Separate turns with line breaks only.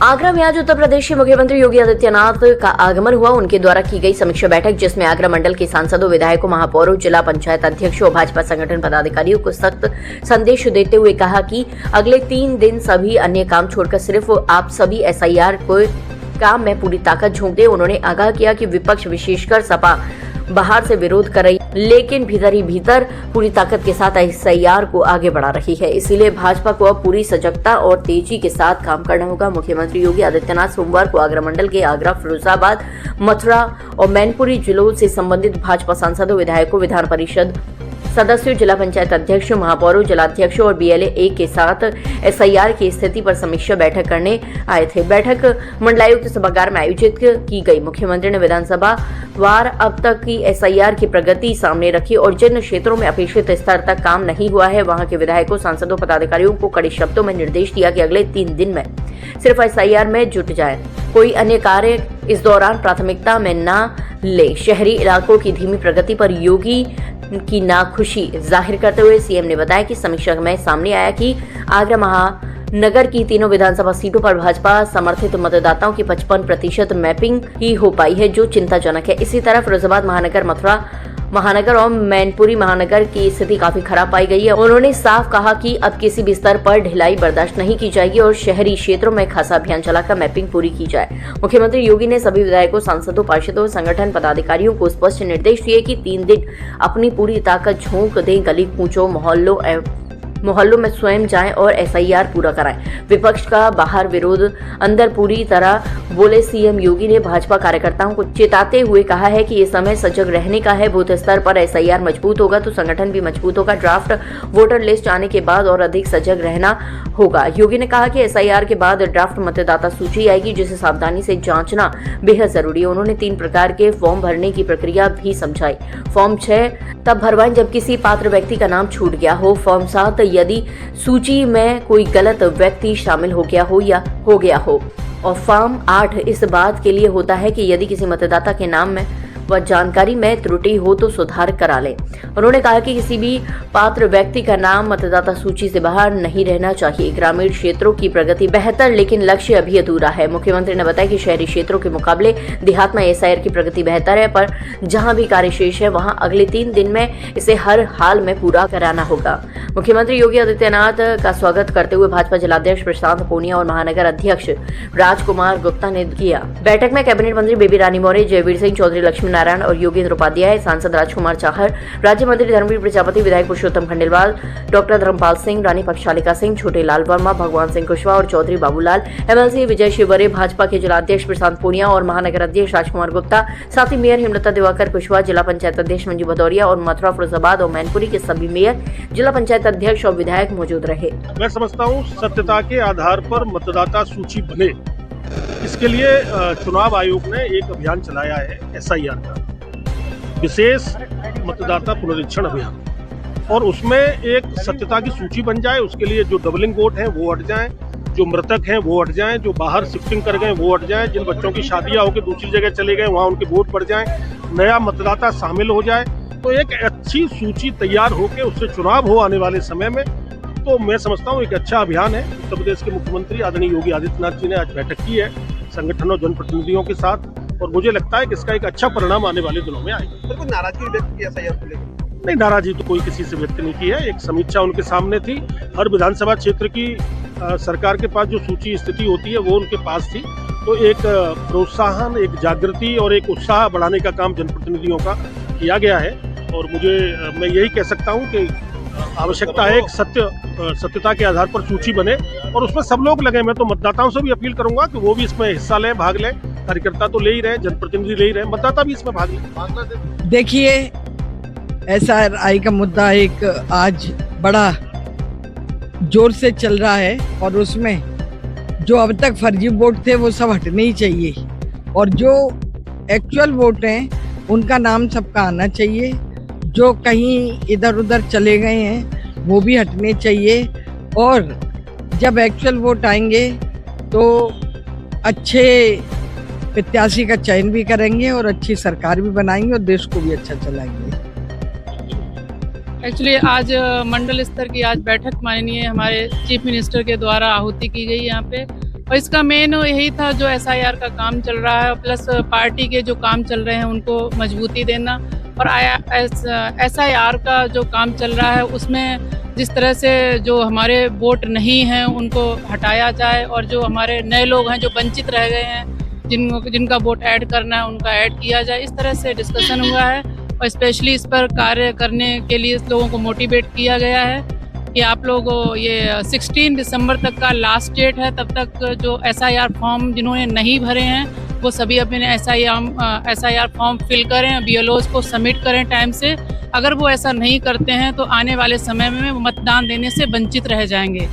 आगरा में आज उत्तर प्रदेश के मुख्यमंत्री योगी आदित्यनाथ का आगमन हुआ। उनके द्वारा की गई समीक्षा बैठक, जिसमें आगरा मंडल के सांसदों, विधायकों, महापौरों, जिला पंचायत अध्यक्षों और भाजपा संगठन पदाधिकारियों को सख्त संदेश देते हुए कहा कि अगले 3 दिन सभी अन्य काम छोड़कर सिर्फ आप सभी SIR को काम में पूरी ताकत झोंक दे। उन्होंने आगाह किया कि विपक्ष विशेषकर सपा बाहर से विरोध कर रही, लेकिन भीतर ही भीतर पूरी ताकत के साथ SIR को आगे बढ़ा रही है। इसीलिए भाजपा को अब पूरी सजगता और तेजी के साथ काम करना होगा। मुख्यमंत्री योगी आदित्यनाथ सोमवार को आगरा मंडल के आगरा, फिरोजाबाद, मथुरा और मैनपुरी जिलों से संबंधित भाजपा सांसदों, विधायकों, विधान परिषद सदस्यों, जिला पंचायत अध्यक्षों, महापौरों, जिलाध्यक्षों और BLA 1 के साथ SIR की स्थिति पर समीक्षा बैठक करने आए थे। बैठक मंडलायुक्त सभागार में आयोजित की गई। मुख्यमंत्री ने विधानसभा वार अब तक की SIR की प्रगति सामने रखी और जिन क्षेत्रों में अपेक्षित स्तर तक काम नहीं हुआ है, वहां के विधायकों, सांसदों, पदाधिकारियों को कड़े शब्दों में निर्देश दिया कि अगले 3 दिन में सिर्फ SIR में जुट जाए, कोई अन्य कार्य इस दौरान प्राथमिकता में न ले। शहरी इलाकों की धीमी प्रगति पर योगी की नाखुशी जाहिर करते हुए CM ने बताया कि समीक्षा में सामने आया कि आगरा महानगर की तीनों विधानसभा सीटों पर भाजपा समर्थित मतदाताओं की 55% मैपिंग ही हो पाई है, जो चिंताजनक है। इसी तरह फिरोजाबाद महानगर, मथुरा महानगर और मैनपुरी महानगर की स्थिति काफी खराब पाई गई है। उन्होंने साफ कहा कि अब किसी भी स्तर पर ढिलाई बर्दाश्त नहीं की जाएगी और शहरी क्षेत्रों में खासा अभियान चलाकर मैपिंग पूरी की जाए। मुख्यमंत्री योगी ने सभी विधायकों, सांसदों, पार्षदों, संगठन पदाधिकारियों को स्पष्ट निर्देश दिए कि 3 दिन अपनी पूरी ताकत झोंक दें, गली कूचों, मोहल्लों में स्वयं जाएं और SIR पूरा कराएं। विपक्ष का बाहर विरोध, अंदर पूरी तरह बोले CM योगी ने भाजपा कार्यकर्ताओं को चेताते हुए कहा है कि ये समय सजग रहने का है। बूथ स्तर पर SIR मजबूत होगा तो संगठन भी मजबूत होगा। ड्राफ्ट वोटर लिस्ट आने के बाद और अधिक सजग रहना होगा। योगी ने कहा कि SIR के बाद ड्राफ्ट मतदाता सूची आएगी, जिसे सावधानी से जांचना बेहद जरूरी है। उन्होंने 3 प्रकार के फॉर्म भरने की प्रक्रिया भी समझाई। फॉर्म 6 तब भरवाएं जब किसी पात्र व्यक्ति का नाम छूट गया हो। फॉर्म 7 यदि सूची में कोई गलत व्यक्ति शामिल हो गया हो और फॉर्म 8 इस बात के लिए होता है कि यदि किसी मतदाता के नाम में व जानकारी में त्रुटि हो तो सुधार करा ले। उन्होंने कहा कि किसी भी पात्र व्यक्ति का नाम मतदाता सूची से बाहर नहीं रहना चाहिए। ग्रामीण क्षेत्रों की प्रगति बेहतर, लेकिन लक्ष्य अभी अधूरा है। मुख्यमंत्री ने बताया कि शहरी क्षेत्रों के मुकाबले देहात में SIR की प्रगति बेहतर है, पर जहां भी कार्य शेष है वहां अगले 3 दिन में इसे हर हाल में पूरा कराना होगा। मुख्यमंत्री योगी आदित्यनाथ का स्वागत करते हुए भाजपा जिलाध्यक्ष प्रशांत पूनिया और महानगर अध्यक्ष राजकुमार गुप्ता ने किया। बैठक में कैबिनेट मंत्री बेबी रानी मौर्य, जयवीर सिंह चौधरी, लक्ष्मी नारायण और योगेंद्र उपाध्याय, सांसद राजकुमार चाहर, राज्य मंत्री धर्मवीर प्रजापति, विधायक पुरुषोत्तम खंडेलवाल, डॉक्टर धर्मपाल सिंह, रानी पक्षालिका सिंह, छोटे लाल वर्मा, भगवान सिंह कुशवाहा और चौधरी बाबूलाल, MLC विजय शिवरे, भाजपा के जिलाध्यक्ष प्रशांत पूनिया और महानगर अध्यक्ष राजकुमार गुप्ता, साथ ही मेयर हेमलता दिवाकर कुशवाहा, जिला पंचायत अध्यक्ष मंजू भदौरिया और मथुरा, फिरोजाबाद और मैनपुरी के सभी मेयर, जिला पंचायत अध्यक्ष और विधायक मौजूद रहे।
मैं समझता हूँ सत्यता के आधार पर मतदाता सूची बने, इसके लिए चुनाव आयोग ने एक अभियान चलाया है SIR का, विशेष मतदाता पुनरीक्षण अभियान, और उसमें एक सत्यता की सूची बन जाए। उसके लिए जो डबलिंग वोट हैं वो हट जाएं, जो मृतक हैं वो हट जाएं, जो बाहर शिफ्टिंग कर गए वो हट जाएं, जिन बच्चों की शादियां होकर दूसरी जगह चले गए वहाँ उनके वोट बढ़ जाएं, नया मतदाता शामिल हो जाए, तो एक अच्छी सूची तैयार होकर उससे चुनाव हो आने वाले समय में। तो मैं समझता हूँ एक अच्छा अभियान है। उत्तर प्रदेश के मुख्यमंत्री आदरणीय योगी आदित्यनाथ जी ने आज बैठक की है संगठनों और जनप्रतिनिधियों के साथ, और मुझे लगता है कि इसका एक अच्छा परिणाम आने वाले दिनों में आएगा।
तो नाराजगी व्यक्त की SIR को लेकर?
नहीं, नाराजगी तो कोई किसी से व्यक्त नहीं की है। एक समीक्षा उनके सामने थी। हर विधानसभा क्षेत्र की सरकार के पास जो सूची स्थिति होती है वो उनके पास थी, तो एक प्रोत्साहन, एक जागृति और एक उत्साह बढ़ाने का काम जनप्रतिनिधियों का किया गया है। और मैं यही कह सकता हूँ कि आवश्यकता है एक सत्यता के आधार पर सूची बने और उसमें सब लोग लगे। मैं तो मतदाताओं से भी अपील करूंगा कि वो भी इसमें हिस्सा लें, भाग लें। कार्यकर्ता तो ले ही रहे, जनप्रतिनिधि ले ही रहे, मतदाता भी इसमें भाग लें।
देखिए, SIR का मुद्दा एक आज बड़ा जोर से चल रहा है और उसमें जो अब तक फर्जी वोट थे वो सब हटने ही चाहिए और जो एक्चुअल वोट हैं उनका नाम सबका आना चाहिए। जो कहीं इधर उधर चले गए हैं वो भी हटने चाहिए और जब एक्चुअल वोट आएंगे तो अच्छे प्रत्याशी का चयन भी करेंगे और अच्छी सरकार भी बनाएंगे और देश को भी अच्छा चलाएंगे।
एक्चुअली आज मंडल स्तर की आज बैठक माननीय हमारे चीफ मिनिस्टर के द्वारा आहुति की गई यहाँ पे, और इसका मेन यही था जो SIR का काम चल रहा है, प्लस पार्टी के जो काम चल रहे हैं उनको मजबूती देना, और SIR का जो काम चल रहा है उसमें जिस तरह से जो हमारे वोट नहीं हैं उनको हटाया जाए, और जो हमारे नए लोग हैं जो वंचित रह गए हैं जिनका वोट ऐड करना है उनका ऐड किया जाए, इस तरह से डिस्कशन हुआ है। और स्पेशली इस पर कार्य करने के लिए लोगों को मोटिवेट किया गया है कि आप लोग ये 16 दिसंबर तक का लास्ट डेट है, तब तक जो SIR फॉर्म जिन्होंने नहीं भरे हैं वो सभी अपने SIR फॉर्म फिल करें, BLOs को सबमिट करें टाइम से। अगर वो ऐसा नहीं करते हैं तो आने वाले समय में मतदान देने से वंचित रह जाएंगे।